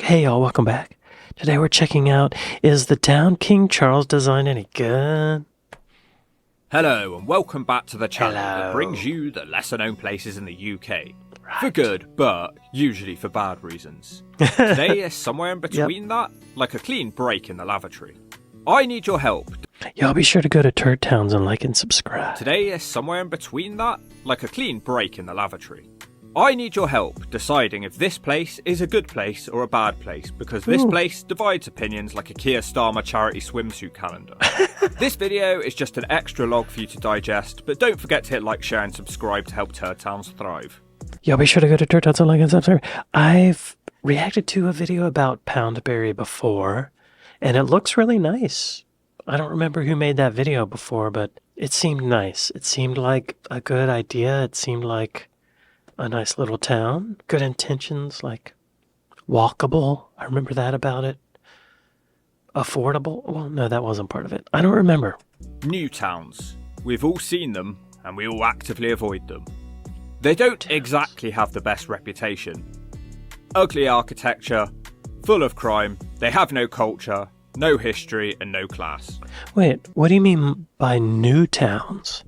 Hey y'all, welcome back. Today we're checking out, is the town King Charles design any good? Hello and welcome back to the channel that Hello. brings you the lesser known places in the UK. Right. For good, but usually for bad reasons. Today is somewhere in between that, like a clean break in the lavatory. I need your help. Y'all be sure to go to Turd Towns and like and subscribe. Today is somewhere in between that, like a clean break in the lavatory. I need your help deciding if this place is a good place or a bad place, because this place divides opinions like a Keir Starmer charity swimsuit calendar. This video is just an extra log for you to digest, but don't forget to hit like, share and subscribe to help Turd Towns thrive. Y'all be sure to go to Turd Towns and like and subscribe. I've reacted to a video about Poundbury before, and it looks really nice. I don't remember who made that video before, but it seemed nice. It seemed like a good idea. It seemed like a nice little town. Good intentions, like walkable. I remember that about it. Affordable. Well, no, that wasn't part of it. I don't remember. New towns. We've all seen them, and we all actively avoid them. They don't exactly have the best reputation. Ugly architecture, full of crime, they have no culture, no history, and no class. Wait, what do you mean by new towns?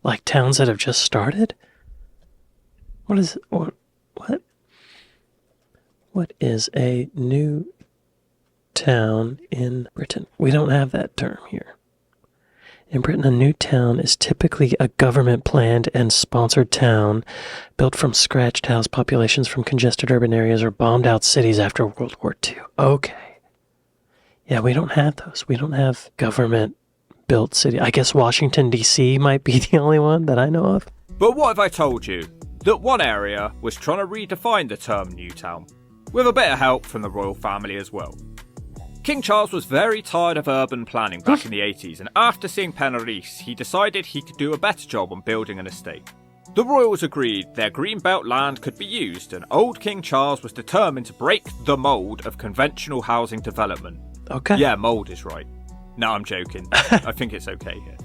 Like towns that have just started? What is what? What is a new town in Britain? We don't have that term here. In Britain, a new town is typically a government-planned and sponsored town built from scratch to house populations from congested urban areas or bombed-out cities after World War II. Okay. Yeah, we don't have those. We don't have government-built city. I guess Washington, D.C. might be the only one that I know of. But what if I told you that one area was trying to redefine the term new town, with a bit of help from the royal family as well? King Charles was very tired of urban planning back in the 80s, and after seeing Penrith, he decided he could do a better job on building an estate. The royals agreed their greenbelt land could be used, and old King Charles was determined to break the mould of conventional housing development. Okay. Yeah, mould is right. No, I'm joking. I think it's okay here.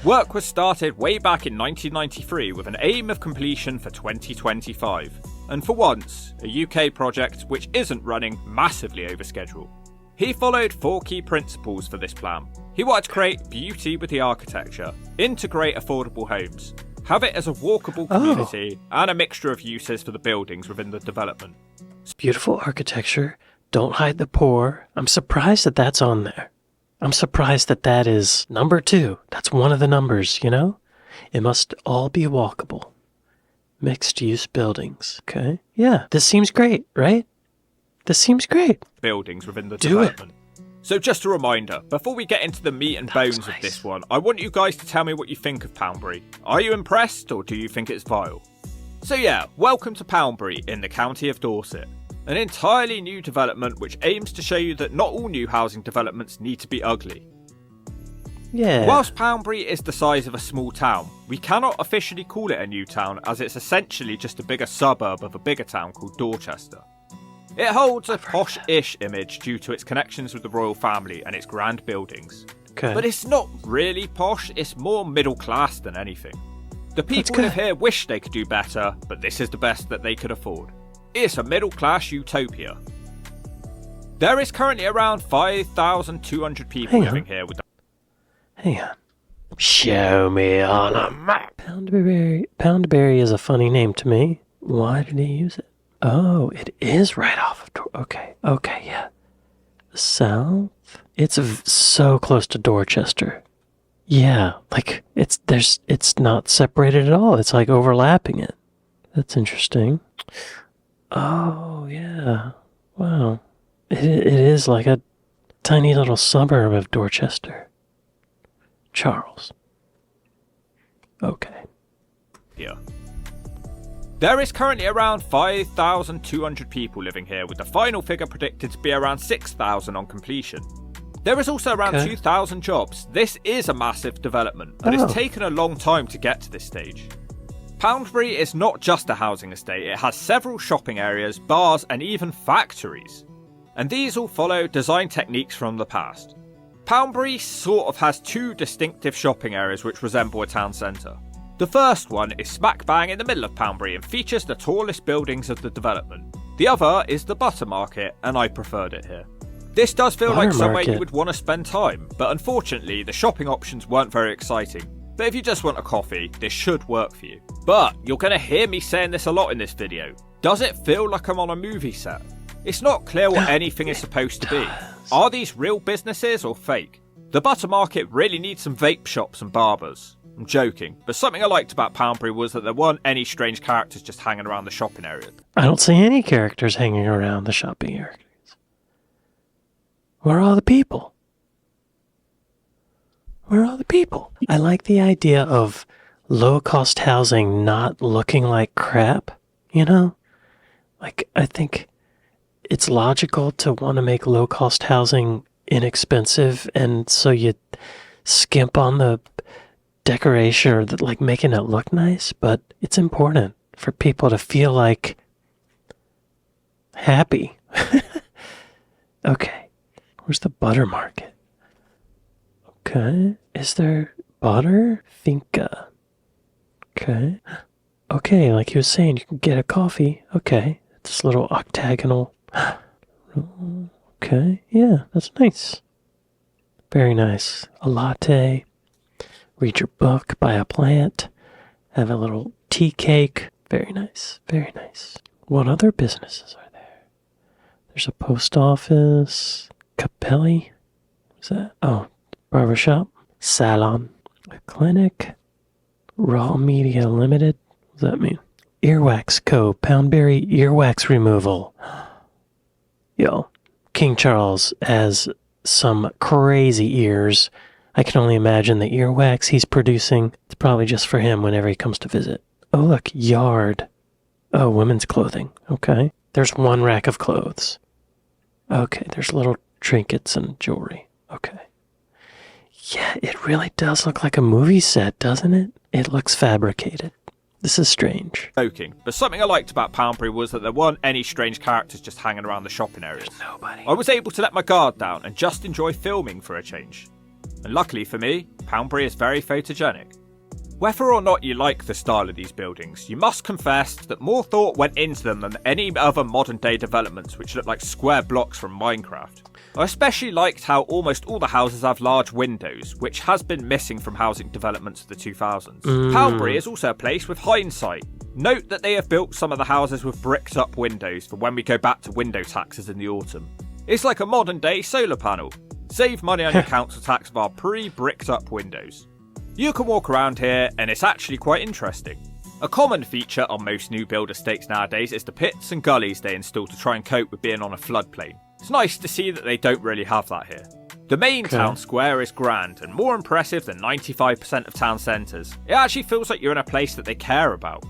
Work was started way back in 1993 with an aim of completion for 2025. And for once, a UK project which isn't running massively over schedule. He followed 4 key principles for this plan. He wanted to create beauty with the architecture, integrate affordable homes, have it as a walkable community, and a mixture of uses for the buildings within the development. Beautiful architecture. Don't hide the poor. I'm surprised that that's on there. I'm surprised that that is number 2. That's one of the numbers, you know? It must all be walkable. Mixed-use buildings, okay? Yeah, this seems great, right? This seems great. Buildings within the Do development. So just a reminder, before we get into the meat and bones of this one, I want you guys to tell me what you think of Poundbury. Are you impressed, or do you think it's vile? So yeah, welcome to Poundbury in the county of Dorset. An entirely new development which aims to show you that not all new housing developments need to be ugly. Yeah. Whilst Poundbury is the size of a small town, we cannot officially call it a new town as it's essentially just a bigger suburb of a bigger town called Dorchester. It holds a posh-ish image due to its connections with the royal family and its grand buildings. Okay. But it's not really posh, it's more middle class than anything. The people who live here wish they could do better, but this is the best that they could afford. It's a middle-class utopia. There is currently around 5,200 people living here with... Hang on. Show me on a map. Poundbury is a funny name to me. Why did he use it? Oh, it is right off of Okay, yeah. South? It's so close to Dorchester. Yeah, like, it's not separated at all. It's like overlapping it. That's interesting. Oh, yeah. Wow. It is like a tiny little suburb of Dorchester. Charles. Okay. Yeah. There is currently around 5,200 people living here, with the final figure predicted to be around 6,000 on completion. There is also around 2,000 jobs. This is a massive development, but it's taken a long time to get to this stage. Poundbury is not just a housing estate, it has several shopping areas, bars and even factories. And these all follow design techniques from the past. Poundbury sort of has 2 distinctive shopping areas which resemble a town centre. The first one is smack bang in the middle of Poundbury and features the tallest buildings of the development. The other is the Butter Market, and I preferred it here. This does feel like somewhere you would want to spend time, but unfortunately the shopping options weren't very exciting. But if you just want a coffee, this should work for you. But you're going to hear me saying this a lot in this video. Does it feel like I'm on a movie set? It's not clear what anything is supposed to be. Are these real businesses or fake? The Butter Market really needs some vape shops and barbers. I'm joking, but something I liked about Poundbury was that there weren't any strange characters just hanging around the shopping area. I don't see any characters hanging around the shopping areas. Where are all the people? Where are all the people? I like the idea of low-cost housing not looking like crap, you know? Like, I think it's logical to want to make low-cost housing inexpensive, and so you skimp on the decoration or like making it look nice, but it's important for people to feel like happy. Okay, where's the Butter Market? Okay, is there butter? Finca. Okay. Okay, like he was saying, you can get a coffee. Okay, this little octagonal. Okay, yeah, that's nice. Very nice. A latte. Read your book, buy a plant, have a little tea cake. Very nice, very nice. What other businesses are there? There's a post office, Capelli. What's that? Oh, barbershop, salon, a clinic, Raw Media Limited. What does that mean? Earwax Co. Poundbury earwax removal. Yo, King Charles has some crazy ears. I can only imagine the earwax he's producing. It's probably just for him whenever he comes to visit. Oh, look, yard. Oh, women's clothing. Okay. There's one rack of clothes. Okay, there's little trinkets and jewelry. Okay. Yeah, it really does look like a movie set, doesn't it? It looks fabricated. This is strange. Joking, but something I liked about Poundbury was that there weren't any strange characters just hanging around the shopping areas. There's nobody. I was able to let my guard down and just enjoy filming for a change. And luckily for me, Poundbury is very photogenic. Whether or not you like the style of these buildings, you must confess that more thought went into them than any other modern day developments which look like square blocks from Minecraft. I especially liked how almost all the houses have large windows, which has been missing from housing developments of the 2000s. Poundbury is also a place with hindsight. Note that they have built some of the houses with bricked up windows for when we go back to window taxes in the autumn. It's like a modern day solar panel. Save money on your council tax with our pre-bricked up windows. You can walk around here and it's actually quite interesting. A common feature on most new build estates nowadays is the pits and gullies they install to try and cope with being on a floodplain. It's nice to see that they don't really have that here. The main town square is grand and more impressive than 95% of town centres. It actually feels like you're in a place that they care about.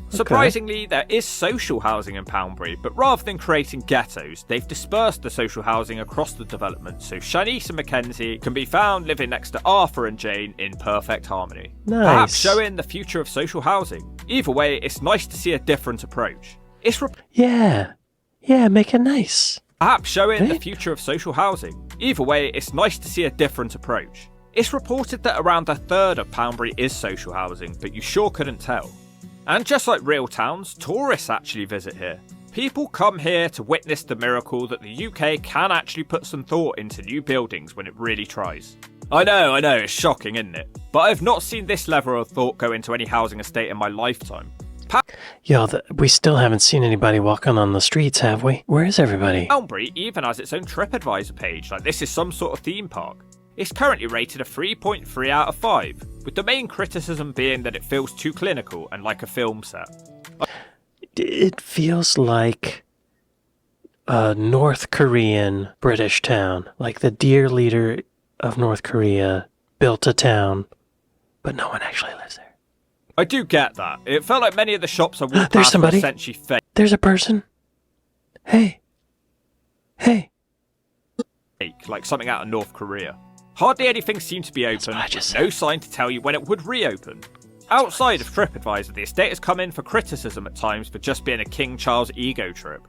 Surprisingly, there is social housing in Poundbury, but rather than creating ghettos, they've dispersed the social housing across the development, so Shanice and Mackenzie can be found living next to Arthur and Jane in perfect harmony. Nice. Perhaps showing the future of social housing. Either way, it's nice to see a different approach. Yeah, make it nice. Perhaps showing the future of social housing. Either way, it's nice to see a different approach. It's reported that around a third of Poundbury is social housing, but you sure couldn't tell. And just like real towns, tourists actually visit here. People come here to witness the miracle that the UK can actually put some thought into new buildings when it really tries. I know, it's shocking, isn't it? But I've not seen this level of thought go into any housing estate in my lifetime. We still haven't seen anybody walking on the streets, have we? Where is everybody? Poundbury even has its own TripAdvisor page, like this is some sort of theme park. It's currently rated a 3.3 out of 5, with the main criticism being that it feels too clinical and like a film set. It feels like a North Korean British town. Like the dear leader of North Korea built a town, but no one actually lives there. I do get that. It felt like many of the shops I walked There's past somebody. were essentially fake. There's a person. Hey. Like something out of North Korea. Hardly anything seemed to be open, with no sign to tell you when it would reopen. Outside of TripAdvisor, the estate has come in for criticism at times for just being a King Charles ego trip.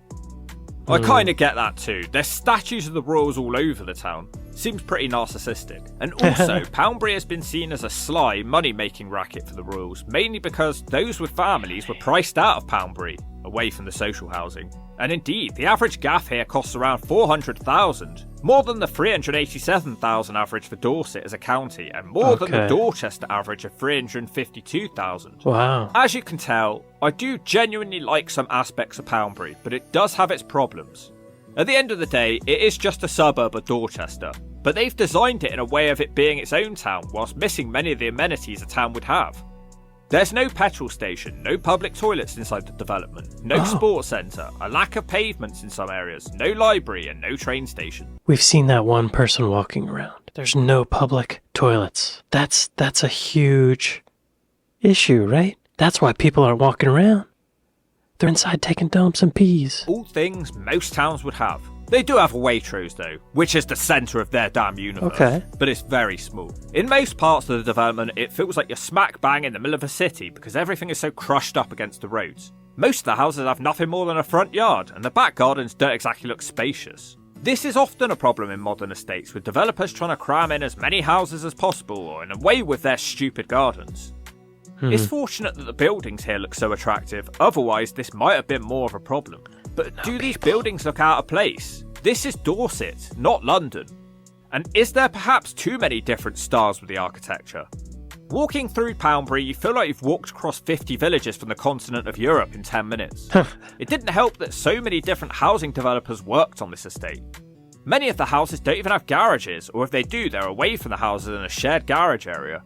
I kinda get that too. There's statues of the royals all over the town. Seems pretty narcissistic. And also, Poundbury has been seen as a sly, money-making racket for the royals, mainly because those with families were priced out of Poundbury, away from the social housing. And indeed, the average gaff here costs around 400,000, more than the 387,000 average for Dorset as a county, and more than the Dorchester average of 352,000. Wow. As you can tell, I do genuinely like some aspects of Poundbury, but it does have its problems. At the end of the day, it is just a suburb of Dorchester, but they've designed it in a way of it being its own town, whilst missing many of the amenities a town would have. There's no petrol station, no public toilets inside the development, no sports centre, a lack of pavements in some areas, no library and no train station. We've seen that one person walking around. There's no public toilets. That's a huge issue, right? That's why people aren't walking around. They're inside taking dumps and peas. All things most towns would have. They do have a Waitrose though, which is the centre of their damn universe, but it's very small. In most parts of the development, it feels like you're smack bang in the middle of a city because everything is so crushed up against the roads. Most of the houses have nothing more than a front yard, and the back gardens don't exactly look spacious. This is often a problem in modern estates, with developers trying to cram in as many houses as possible or in a way with their stupid gardens. It's fortunate that the buildings here look so attractive, otherwise this might have been more of a problem. But do these buildings look out of place? This is Dorset, not London. And is there perhaps too many different styles with the architecture? Walking through Poundbury, you feel like you've walked across 50 villages from the continent of Europe in 10 minutes. It didn't help that so many different housing developers worked on this estate. Many of the houses don't even have garages, or if they do, they're away from the houses in a shared garage area.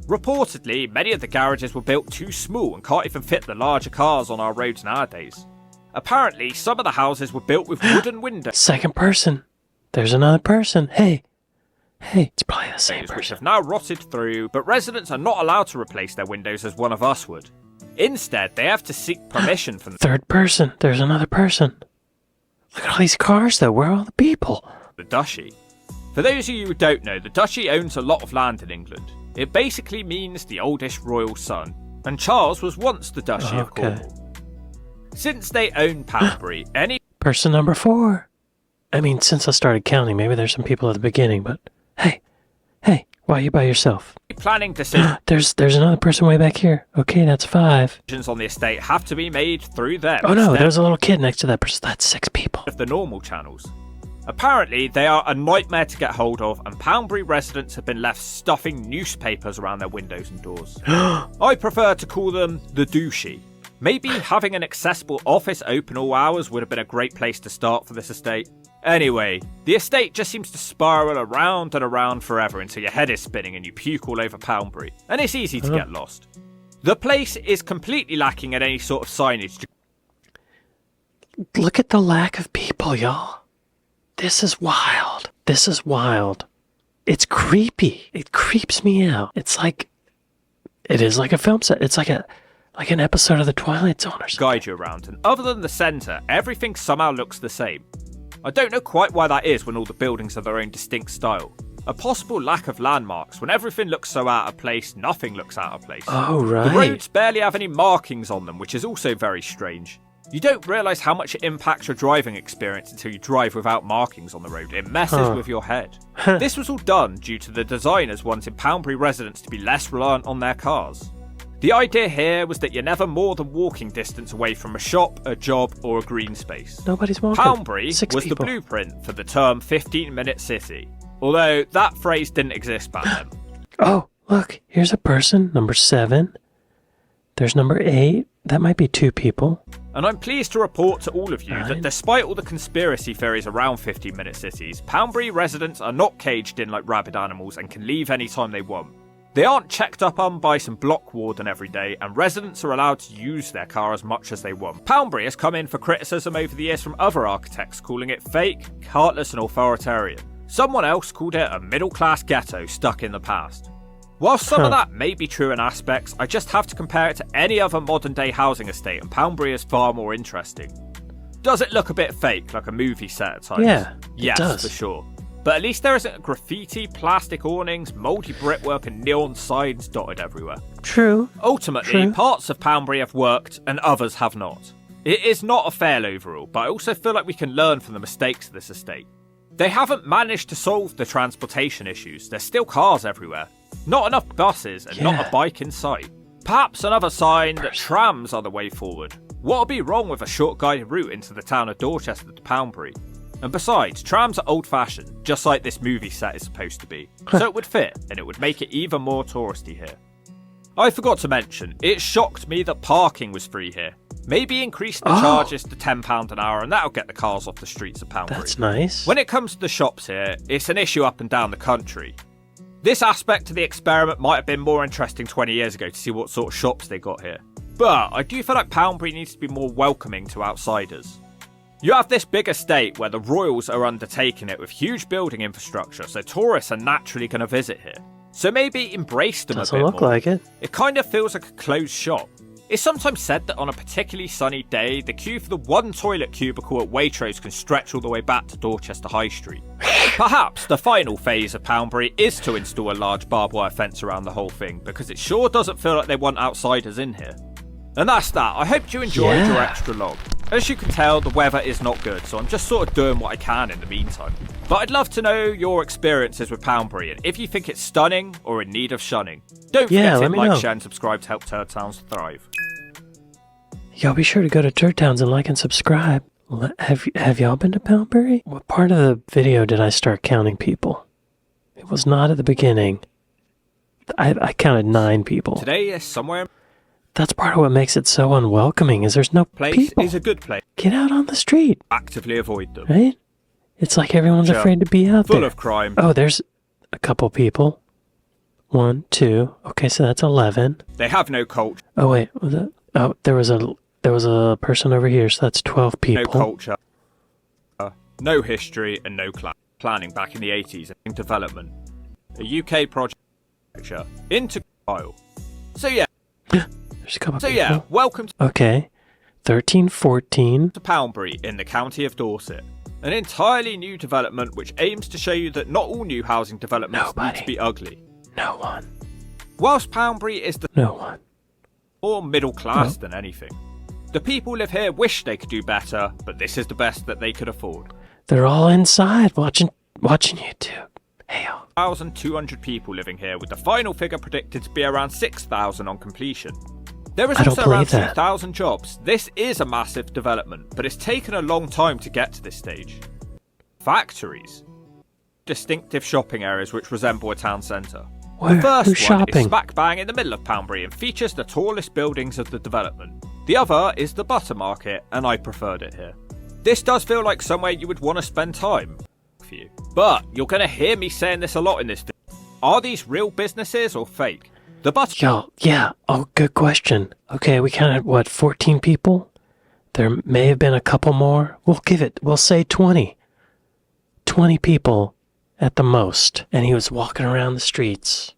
Reportedly, many of the garages were built too small and can't even fit the larger cars on our roads nowadays. Apparently, some of the houses were built with wooden windows. Second person. There's another person. Hey, it's probably the same person. Which have now rotted through, but residents are not allowed to replace their windows as one of us would. Instead, they have to seek permission from Third person. There's another person. Look at all these cars, though. Where are all the people? The Duchy. For those of you who don't know, the Duchy owns a lot of land in England. It basically means the oldest royal son, and Charles was once the Duchy of Cornwall. Since they own Poundbury, any person number 4. I mean, since I started counting, maybe there's some people at the beginning, but hey, why are you by yourself? Planning decisions there's another person way back here. Okay, that's 5. On the estate have to be made through them. Oh no, there's a little kid next to that person. That's 6 people. Of the normal channels. Apparently, they are a nightmare to get hold of, and Poundbury residents have been left stuffing newspapers around their windows and doors. I prefer to call them the douchey. Maybe having an accessible office open all hours would have been a great place to start for this estate. Anyway, the estate just seems to spiral around and around forever until your head is spinning and you puke all over Poundbury, and it's easy to get lost. The place is completely lacking in any sort of signage. Look at the lack of people, y'all. This is wild. It's creepy. It creeps me out. It is like a film set. It's like an episode of The Twilight Zone or something. Guide you around, and other than the centre, everything somehow looks the same. I don't know quite why that is when all the buildings have their own distinct style. A possible lack of landmarks. When everything looks so out of place, nothing looks out of place. Oh, right. The roads barely have any markings on them, which is also very strange. You don't realise how much it impacts your driving experience until you drive without markings on the road. It messes with your head. This was all done due to the designers wanting Poundbury residents to be less reliant on their cars. The idea here was that you're never more than walking distance away from a shop, a job, or a green space. Nobody's walking. Poundbury 6 was people. the blueprint for the term 15-minute city, although that phrase didn't exist back then. Oh, look, here's a person, number 7. There's number 8. That might be 2 people. And I'm pleased to report to all of you that despite all the conspiracy theories around 15-minute cities, Poundbury residents are not caged in like rabid animals and can leave anytime they want. They aren't checked up on by some block warden every day, and residents are allowed to use their car as much as they want. Poundbury has come in for criticism over the years from other architects, calling it fake, heartless and authoritarian. Someone else called it a middle-class ghetto stuck in the past. While some of that may be true in aspects, I just have to compare it to any other modern-day housing estate, and Poundbury is far more interesting. Does it look a bit fake, like a movie set at times? Yeah, yes, it does. For sure. But at least there isn't graffiti, plastic awnings, mouldy brickwork and neon signs dotted everywhere. True. Ultimately, parts of Poundbury have worked and others have not. It is not a fail overall, but I also feel like we can learn from the mistakes of this estate. They haven't managed to solve the transportation issues. There's still cars everywhere. Not enough buses and not a bike in sight. Perhaps another sign that trams are the way forward. What'll be wrong with a short guided route into the town of Dorset to Poundbury? And besides, trams are old-fashioned, just like this movie set is supposed to be, so it would fit, and it would make it even more touristy here. I forgot to mention, it shocked me that parking was free here. Maybe increase the charges to £10 an hour and that'll get the cars off the streets of Poundbury. That's nice. When it comes to the shops here, it's an issue up and down the country. This aspect of the experiment might have been more interesting 20 years ago to see what sort of shops they got here. But I do feel like Poundbury needs to be more welcoming to outsiders. You have this big estate where the royals are undertaking it with huge building infrastructure, so tourists are naturally going to visit here. So maybe embrace them a bit more. Doesn't look like it. It kind of feels like a closed shop. It's sometimes said that on a particularly sunny day, the queue for the one toilet cubicle at Waitrose can stretch all the way back to Dorchester High Street. Perhaps the final phase of Poundbury is to install a large barbed wire fence around the whole thing, because it sure doesn't feel like they want outsiders in here. And that's that. I hope you enjoyed your extra log. As you can tell, the weather is not good, so I'm just sort of doing what I can in the meantime. But I'd love to know your experiences with Poundbury, and if you think it's stunning or in need of shunning. Don't forget to like, share and subscribe to help Turd Towns thrive. Y'all be sure to go to Turd Towns and like and subscribe. Have y'all been to Poundbury? What part of the video did I start counting people? It was not at the beginning. I counted 9 people. Today is somewhere... That's part of what makes it so unwelcoming, is there's no place people. Is a good place. Get out on the street. Actively avoid them. Right? It's like everyone's afraid to be out there. Full of crime. Oh, there's a couple people. 1, 2. Okay, so that's 11. They have no culture. Oh, wait. Was that? Oh, there was a person over here, so that's 12 people. No culture. No history and no planning back in the 80s and development. A UK project into file. So yeah. There's a couple people. Welcome to 1314 Poundbury in the county of Dorset. An entirely new development which aims to show you that not all new housing developments need to be ugly. No one. Whilst Poundbury is more middle class than anything. The people live here wish they could do better, but this is the best that they could afford. They're all inside watching YouTube. Hey, 1,200 people living here, with the final figure predicted to be around 6,000 on completion. There is also around 2,000 jobs. This is a massive development, but it's taken a long time to get to this stage. Factories. Distinctive shopping areas which resemble a town centre. The first one is smack bang in the middle of Poundbury and features the tallest buildings of the development. The other is the butter market, and I preferred it here. This does feel like somewhere you would want to spend time. For you. But you're going to hear me saying this a lot in this video. Are these real businesses or fake? The butter... Yeah. Oh, good question. Okay, we counted, 14 people? There may have been a couple more. We'll say 20. 20 people at the most. And he was walking around the streets.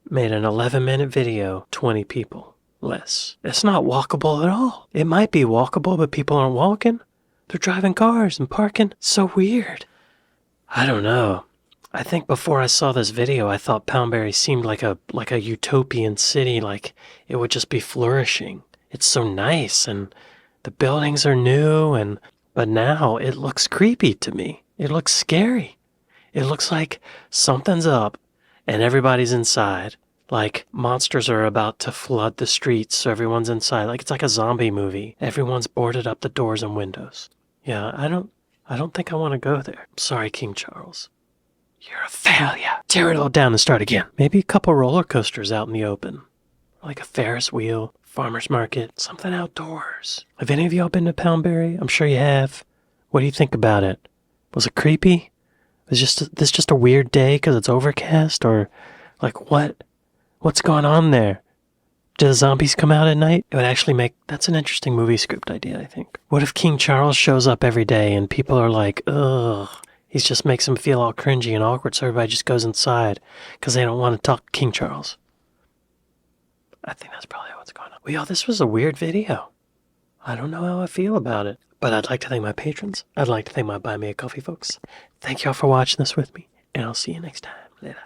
Made an 11-minute video, 20 people. Less. It's not walkable at all. It might be walkable, but people aren't walking. They're driving cars and parking. It's so weird. I don't know. I think before I saw this video, I thought Poundbury seemed like a utopian city, like it would just be flourishing. It's so nice, and the buildings are new, but now it looks creepy to me. It looks scary. It looks like something's up, and everybody's inside. Like monsters are about to flood the streets, so everyone's inside. Like it's like a zombie movie. Everyone's boarded up the doors and windows. Yeah, I don't think I want to go there. Sorry, King Charles. You're a failure. Tear it all down and start again. Maybe a couple roller coasters out in the open. Like a Ferris wheel, farmer's market, something outdoors. Have any of y'all been to Poundbury? I'm sure you have. What do you think about it? Was it creepy? Was this just a weird day because it's overcast? Or like what's going on there? Do the zombies come out at night? It would actually that's an interesting movie script idea, I think. What if King Charles shows up every day and people are like, ugh, he just makes them feel all cringy and awkward, so everybody just goes inside because they don't want to talk to King Charles. I think that's probably what's going on. Well, y'all, this was a weird video. I don't know how I feel about it, but I'd like to thank my patrons. I'd like to thank my Buy Me a Coffee folks. Thank y'all for watching this with me, and I'll see you next time. Later.